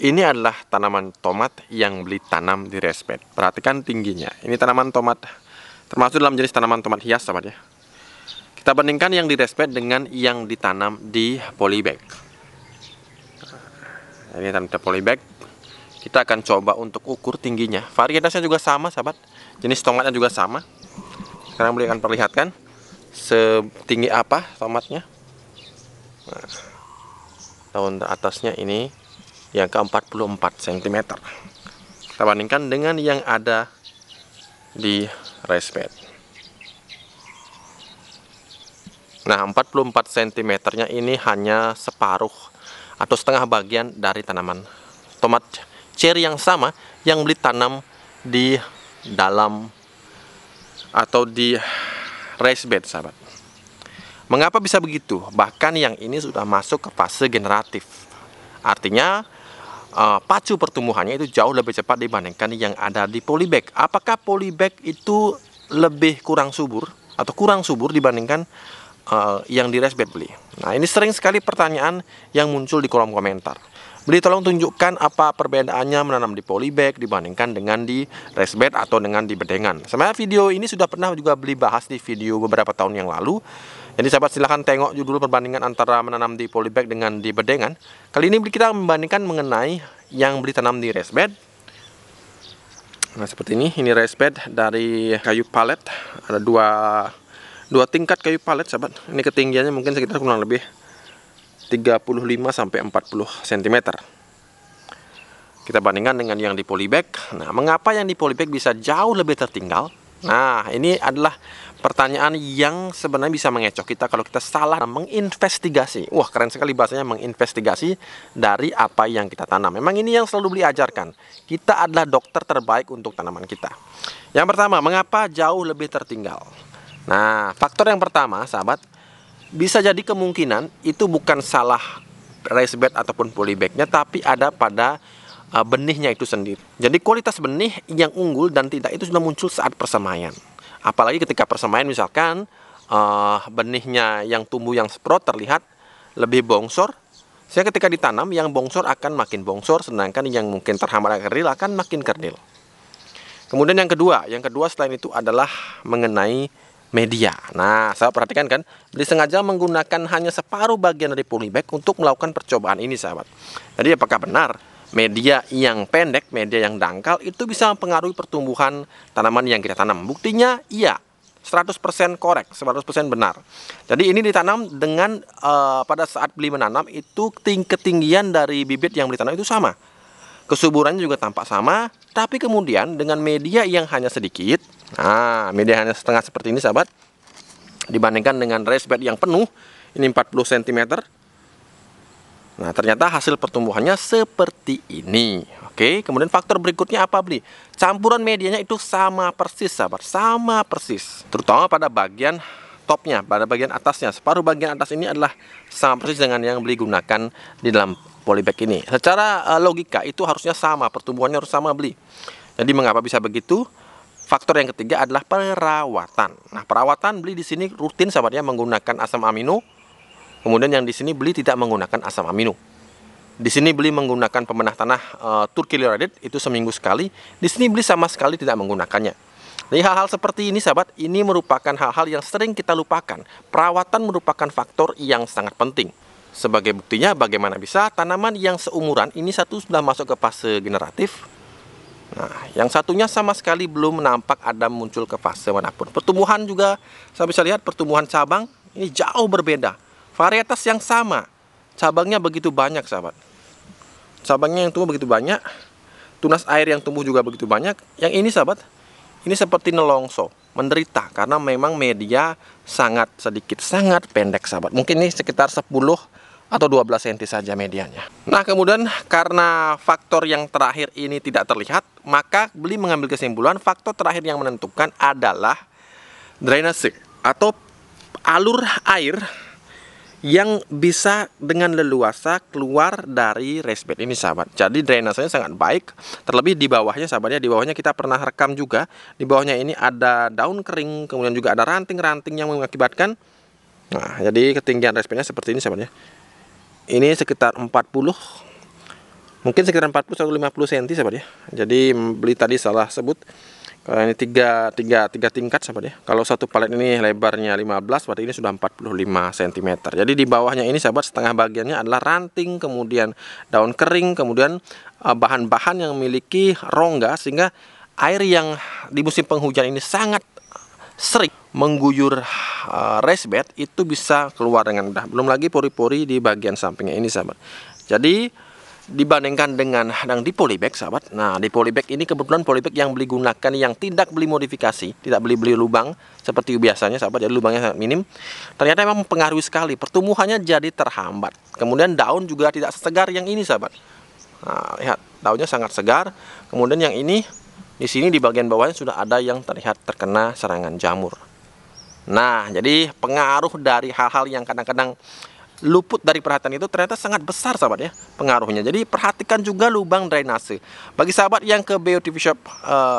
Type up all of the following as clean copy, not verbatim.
Ini adalah tanaman tomat yang beli tanam di raised bed. Perhatikan tingginya. Ini tanaman tomat termasuk dalam jenis tanaman tomat hias, sahabat ya. Kita bandingkan yang di raised bed dengan yang ditanam di polybag. Ini tanam di polybag. Kita akan coba untuk ukur tingginya. Varietasnya juga sama, sahabat. Jenis tomatnya juga sama. Sekarang beli akan perlihatkan setinggi apa tomatnya. Nah, daun atasnya ini yang ke 44 cm. Kita bandingkan dengan yang ada di raised bed. Nah, 44 cm nya ini hanya separuh atau setengah bagian dari tanaman tomat cherry yang sama yang beli tanam di dalam atau di raised bed, sahabat. Mengapa bisa begitu? Bahkan yang ini sudah masuk ke fase generatif. Artinya pacu pertumbuhannya itu jauh lebih cepat dibandingkan yang ada di polybag. Apakah polybag itu lebih kurang subur atau kurang subur dibandingkan yang di raised bed, beli? Nah, ini sering sekali pertanyaan yang muncul di kolom komentar. Beli, tolong tunjukkan apa perbedaannya menanam di polybag dibandingkan dengan di raised bed atau dengan di bedengan. Sebenarnya video ini sudah pernah juga beli bahas di video beberapa tahun yang lalu. Jadi sahabat, silahkan tengok judul perbandingan antara menanam di polybag dengan di bedengan. Kali ini kita membandingkan mengenai yang beli tanam di raised bed. Nah, seperti ini raised bed dari kayu palet. Ada dua tingkat kayu palet, sahabat. Ini ketinggiannya mungkin sekitar kurang lebih 35 sampai 40 cm. Kita bandingkan dengan yang di polybag. Nah, mengapa yang di polybag bisa jauh lebih tertinggal? Nah, ini adalah pertanyaan yang sebenarnya bisa mengecoh kita kalau kita salah menginvestigasi. Wah, keren sekali bahasanya, menginvestigasi dari apa yang kita tanam. Memang ini yang selalu beli ajarkan. Kita adalah dokter terbaik untuk tanaman kita. Yang pertama, mengapa jauh lebih tertinggal? Nah, faktor yang pertama, sahabat, bisa jadi kemungkinan itu bukan salah raised bed ataupun polybagnya, tapi ada pada benihnya itu sendiri. Jadi kualitas benih yang unggul dan tidak itu sudah muncul saat persemaian. Apalagi ketika persemaian, misalkan benihnya yang tumbuh yang sprout terlihat lebih bongsor, sehingga ketika ditanam yang bongsor akan makin bongsor, sedangkan yang mungkin terhambat kerdil akan makin kerdil. Kemudian yang kedua selain itu adalah mengenai media. Nah, saya perhatikan kan, beli sengaja menggunakan hanya separuh bagian dari polybag untuk melakukan percobaan ini, sahabat. Jadi apakah benar media yang pendek, media yang dangkal itu bisa mempengaruhi pertumbuhan tanaman yang kita tanam? Buktinya iya, 100% korek, 100% benar. Jadi ini ditanam dengan pada saat beli menanam itu ketinggian dari bibit yang beli tanam itu sama. Kesuburannya juga tampak sama, tapi kemudian dengan media yang hanya sedikit, nah, media hanya setengah seperti ini, sahabat, dibandingkan dengan raised bed yang penuh, ini 40 cm. Nah, ternyata hasil pertumbuhannya seperti ini. Oke, kemudian faktor berikutnya apa, beli? Campuran medianya itu sama persis, sahabat, sama persis. Terutama pada bagian topnya, pada bagian atasnya. Separuh bagian atas ini adalah sama persis dengan yang beli gunakan di dalam polybag ini. Secara logika itu harusnya sama, pertumbuhannya harus sama, beli. Jadi mengapa bisa begitu? Faktor yang ketiga adalah perawatan. Nah, perawatan beli di sini rutin, sahabatnya, menggunakan asam amino. Kemudian yang di sini beli tidak menggunakan asam amino. Di sini beli menggunakan pembenah tanah Turkilirodate itu seminggu sekali. Di sini beli sama sekali tidak menggunakannya. Jadi hal-hal seperti ini, sahabat, ini merupakan hal-hal yang sering kita lupakan. Perawatan merupakan faktor yang sangat penting. Sebagai buktinya, bagaimana bisa tanaman yang seumuran ini satu sudah masuk ke fase generatif. Nah, yang satunya sama sekali belum nampak ada muncul ke fase manapun. Pertumbuhan juga, saya bisa lihat pertumbuhan cabang ini jauh berbeda. Varietas yang sama, cabangnya begitu banyak, sahabat. Cabangnya yang tumbuh begitu banyak, tunas air yang tumbuh juga begitu banyak. Yang ini, sahabat, ini seperti nelongso, menderita karena memang media sangat sedikit, sangat pendek, sahabat. Mungkin ini sekitar 10 atau 12 cm saja medianya. Nah, kemudian karena faktor yang terakhir ini tidak terlihat, maka beli mengambil kesimpulan faktor terakhir yang menentukan adalah drainase atau alur air yang bisa dengan leluasa keluar dari raised bed ini, sahabat. Jadi drainasenya sangat baik. Terlebih di bawahnya, sahabatnya, di bawahnya kita pernah rekam juga. Di bawahnya ini ada daun kering, kemudian juga ada ranting-ranting yang mengakibatkan. Nah, jadi ketinggian raised bednya seperti ini, sahabatnya. Ini sekitar 40 mungkin sekitar 40 atau 50 cm sahabat ya. Jadi beli tadi salah sebut. Kalau ini tiga tingkat sahabat ya. Kalau satu palet ini lebarnya 15, berarti ini sudah 45 cm. Jadi di bawahnya ini sahabat, setengah bagiannya adalah ranting, kemudian daun kering, kemudian bahan-bahan yang memiliki rongga, sehingga air yang di musim penghujan ini sangat sering mengguyur raised bed itu bisa keluar dengan mudah. Belum lagi pori-pori di bagian sampingnya ini sahabat. Jadi dibandingkan dengan yang di polybag sahabat, nah di polybag ini kebetulan polybag yang beli gunakan yang tidak beli modifikasi, tidak beli lubang seperti biasanya sahabat, jadi lubangnya sangat minim. Ternyata memang mempengaruhi sekali, pertumbuhannya jadi terhambat. Kemudian daun juga tidak sesegar yang ini sahabat. Nah, lihat daunnya sangat segar. Kemudian yang ini di sini di bagian bawahnya sudah ada yang terlihat terkena serangan jamur. Nah, jadi pengaruh dari hal-hal yang kadang-kadang luput dari perhatian itu ternyata sangat besar sahabat ya pengaruhnya. Jadi perhatikan juga lubang drainase. Bagi sahabat yang ke BOTV Shop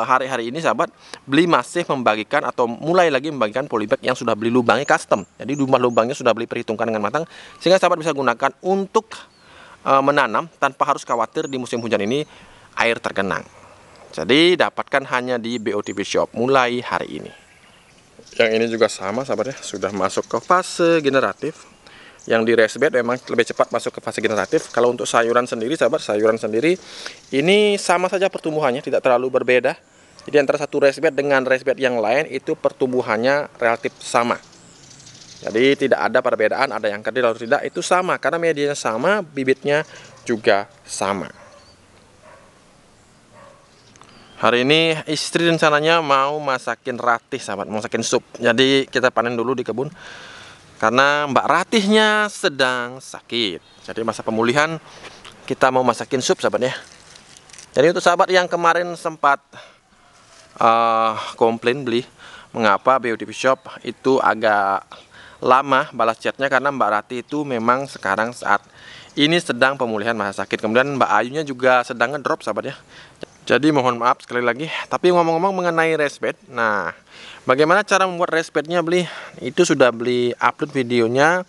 hari-hari ini sahabat, beli masih membagikan atau mulai lagi membagikan polybag yang sudah beli lubangnya custom. Jadi lubangnya sudah beli perhitungkan dengan matang, sehingga sahabat bisa gunakan untuk menanam tanpa harus khawatir di musim hujan ini air tergenang. Jadi dapatkan hanya di BOTV Shop mulai hari ini. Yang ini juga sama sahabat ya, sudah masuk ke fase generatif. Yang di raised bed memang lebih cepat masuk ke fase generatif. Kalau untuk sayuran sendiri sahabat, sayuran sendiri ini sama saja pertumbuhannya, tidak terlalu berbeda. Jadi antara satu raised bed dengan raised bed yang lain itu pertumbuhannya relatif sama. Jadi tidak ada perbedaan, ada yang kerdil atau tidak, itu sama karena medianya sama, bibitnya juga sama. Hari ini istri rencananya mau masakin ratih sahabat, mau masakin sup. Jadi kita panen dulu di kebun. Karena Mbak Ratihnya sedang sakit. Jadi masa pemulihan kita mau masakin sup sahabat ya. Jadi untuk sahabat yang kemarin sempat komplain beli mengapa BOTV Shop itu agak lama balas chatnya, karena Mbak Ratih itu memang sekarang saat ini sedang pemulihan masa sakit. Kemudian Mbak Ayunya juga sedang ngedrop sahabat ya. Jadi mohon maaf sekali lagi. Tapi ngomong-ngomong mengenai raised bed, nah bagaimana cara membuat raised bednya beli? Itu sudah beli upload videonya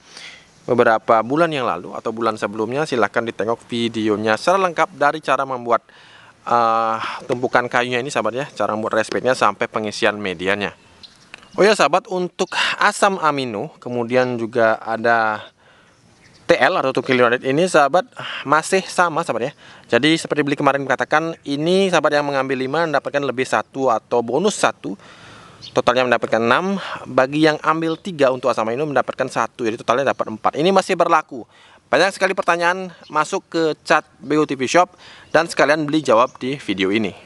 beberapa bulan yang lalu atau bulan sebelumnya. Silahkan ditengok videonya secara lengkap dari cara membuat tumpukan kayunya ini sahabat ya, cara membuat raised bednya sampai pengisian medianya. Oh ya sahabat, untuk asam amino kemudian juga ada TL atau tukilionat ini sahabat masih sama sahabat ya. Jadi seperti beli kemarin katakan, ini sahabat yang mengambil 5 mendapatkan lebih 1 atau bonus 1, totalnya mendapatkan 6. Bagi yang ambil 3 untuk asam amino mendapatkan 1, jadi totalnya dapat 4. Ini masih berlaku. Banyak sekali pertanyaan masuk ke chat BOTV Shop dan sekalian beli jawab di video ini.